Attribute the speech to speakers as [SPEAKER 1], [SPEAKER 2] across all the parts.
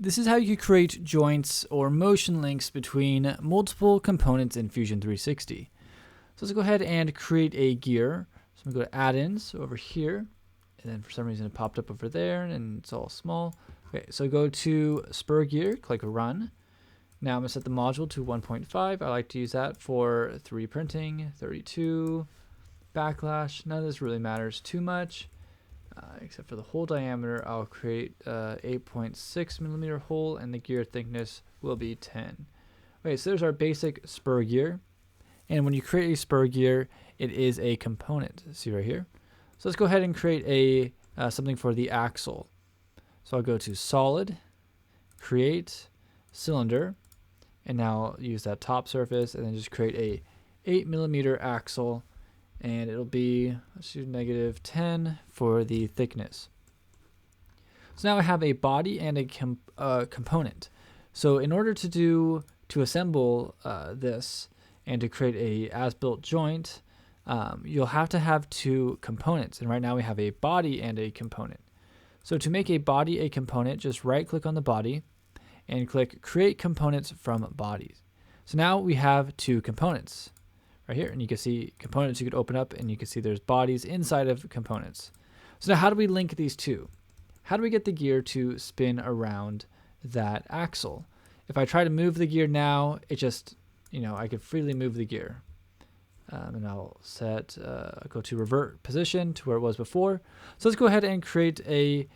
[SPEAKER 1] This is how you create joints or motion links between multiple components in Fusion 360. So let's go ahead and create a gear. So I'm going to go to add-ins over here, and then for some reason it popped up over there and it's all small. Okay, so go to spur gear, click run. Now I'm going to set the module to 1.5. I like to use that for 3D printing, 32, backlash. None of this really matters too much. Except for the hole diameter, I'll create 8.6 millimeter hole, and the gear thickness will be 10. Okay, so there's our basic spur gear. And when you create a spur gear, it is a component. See right here. So let's go ahead and create a something for the axle. So I'll go to solid, create cylinder, and now I'll use that top surface, and then just create a 8 millimeter axle. And it'll be, let's do -10 for the thickness. So now I have a body and a component. So in order to assemble this and to create a as-built joint, you'll have to have two components. And right now we have a body and a component. So to make a body a component, just right-click on the body and click Create Components from Bodies. So now we have two components right here, and you can see components you could open up, and you can see there's bodies inside of components. So now how do we link these two? How do we get the gear to spin around that axle? If I try to move the gear now, it just, I could freely move the gear. And I'll set, go to revert position to where it was before. So let's go ahead and create a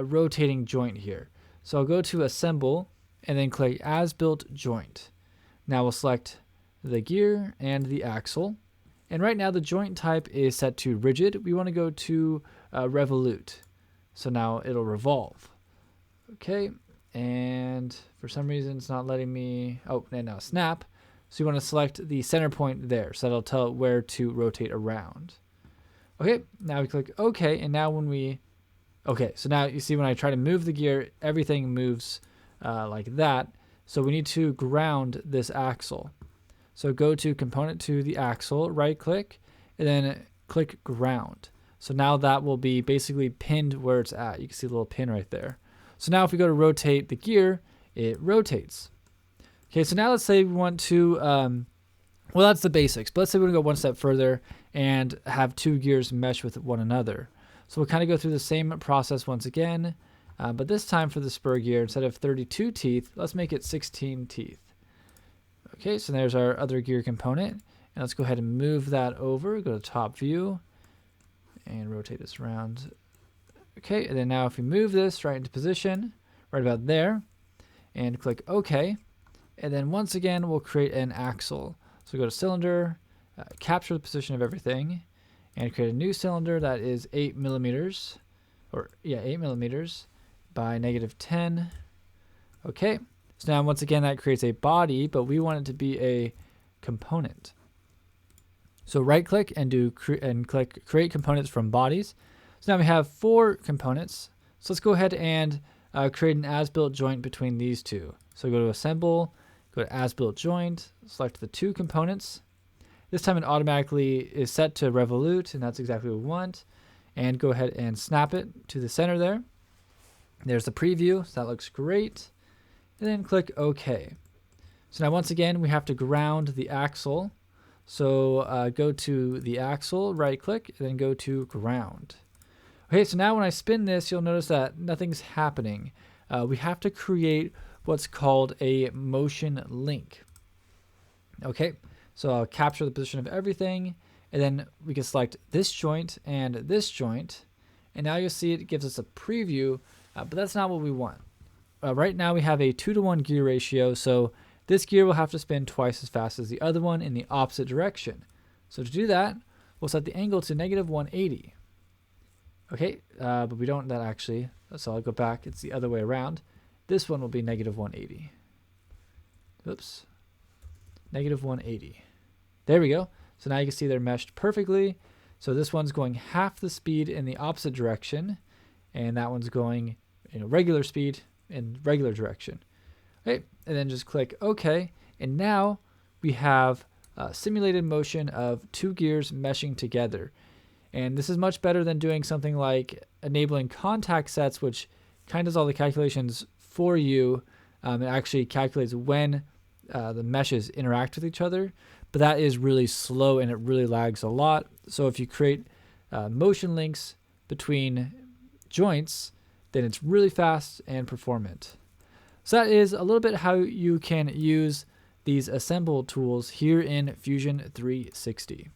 [SPEAKER 1] rotating joint here. So I'll go to assemble and then click as built joint. Now we'll select the gear and the axle, and right now the joint type is set to rigid. We want to go to revolute, so now it'll revolve. Okay, and for some reason it's not letting me, and now snap. So you want to select the center point there, so that'll tell it where to rotate around. Okay, now we click OK, and now so now you see when I try to move the gear, everything moves like that. So we need to ground this axle. So go to component to the axle, right click, and then click ground. So now that will be basically pinned where it's at. You can see a little pin right there. So now if we go to rotate the gear, it rotates. Okay, so now let's say we want to, well, that's the basics, but let's say we want to go one step further and have two gears mesh with one another. So we'll kind of go through the same process once again, but this time for the spur gear, instead of 32 teeth, let's make it 16 teeth. Okay, so there's our other gear component, and let's go ahead and move that over, go to top view, and rotate this around. Okay, and then now if we move this right into position, right about there, and click OK, and then once again we'll create an axle. So go to cylinder, capture the position of everything, and create a new cylinder that is 8 millimeters, 8 millimeters by -10. Okay. So now once again that creates a body, but we want it to be a component. So right click and click create components from bodies. So now we have 4 components. So let's go ahead and create an as-built joint between these two. So go to assemble, go to as-built joint, select the 2 components. This time it automatically is set to revolute, and that's exactly what we want. And go ahead and snap it to the center there. There's the preview, so that looks great. And then click OK. So now once again we have to ground the axle. So go to the axle, right click, and then go to ground. Okay, so now when I spin this, you'll notice that nothing's happening. We have to create what's called a motion link. Okay, so I'll capture the position of everything, and then we can select this joint and this joint. And now you'll see it gives us a preview, but that's not what we want. Right now we have a 2-to-1 gear ratio, so this gear will have to spin twice as fast as the other one in the opposite direction. So to do that, we'll set the angle to -180. Okay, but we don't that actually, so I'll go back, it's the other way around. This one will be -180. Oops, -180. There we go. So now you can see they're meshed perfectly. So this one's going half the speed in the opposite direction, and that one's going regular speed in regular direction. Okay, and then just click OK, and now we have simulated motion of 2 gears meshing together. And this is much better than doing something like enabling contact sets, which kind of does all the calculations for you. It actually calculates when the meshes interact with each other, but that is really slow and it really lags a lot. So if you create motion links between joints, then it's really fast and performant. So that is a little bit how you can use these assemble tools here in Fusion 360.